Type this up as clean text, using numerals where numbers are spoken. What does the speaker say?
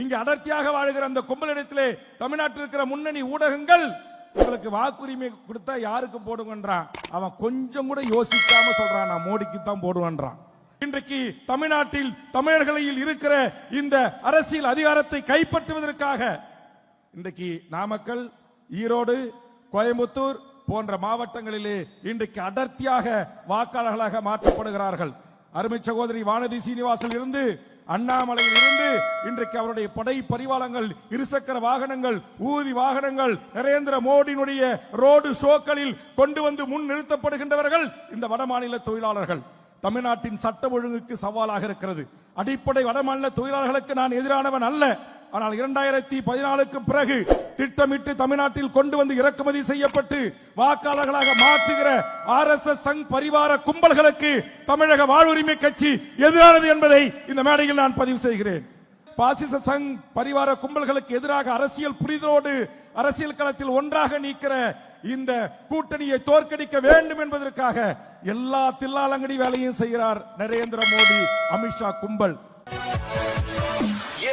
இங்க அடர்த்தியாக வாழ்கிற அந்த கும்பலிடத்திலே தமிழ்நாட்டில் இருக்கிற முன்னணி ஊடகங்கள் உங்களுக்கு வாக்குரிமை கொடுத்தா யாருக்கு போடுங்கன்றான். அவன் கொஞ்சம் கூட யோசிக்காம சொல்றான், நான் மோடிக்கு தான் போடுவேன்றான். இன்றைக்கு தமிழ்நாட்டில் தமிழர்களில் இருக்கிற இந்த அரசியல் அதிகாரத்தை கைப்பற்றுவதற்காக இன்றைக்கு நாமக்கல், ஈரோடு, கோயம்புத்தூர் போன்ற மாவட்டங்களிலே இன்றைக்கு அடர்த்தியாக வாக்காளர்களாக மாற்றப்படுகிறார்கள். அருமை சகோதரி வானதி சீனிவாசன் இருந்து, அண்ணாமலையில் இருந்து இன்றைக்கு அவருடைய படை பரிவாளங்கள், இருசக்கர வாகனங்கள், ஊதி வாகனங்கள், நரேந்திர மோடியினுடைய ரோடு ஷோக்களில் கொண்டு வந்து முன் நிறுத்தப்படுகின்றவர்கள் இந்த வடமாநில தொழிலாளர்கள். தமிழ்நாட்டின் சட்ட ஒழுங்குக்கு சவாலாக இருக்கிறது. அடிப்படை வடமாநில தொழிலாளர்களுக்கு நான் எதிரானவன் அல்ல. ஆனால் 2014க்கு பிறகு திட்டமிட்டு தமிழ்நாட்டில் கொண்டு வந்து இறக்குமதி செய்யப்பட்டு வாக்காளர்களாக மாற்றுகிற RSS சங் பரிவார கும்பல்களுக்கு தமிழக வாழ்வுரிமை கட்சி எதிரானது என்பதை இந்த மேடையில் நான் பதிவு செய்கிறேன். பாசிச சங் பரிவார கும்பல்களுக்கு எதிராக அரசியல் புரிதலோடு அரசியல் களத்தில் ஒன்றாக நீக்கிற இந்த கூட்டணியை தோற்கடிக்க வேண்டும் என்பதற்காக எல்லா தில்லாலங்கடி வேலையும் செய்கிறார் நரேந்திர மோடி, அமித்ஷா கும்பல்.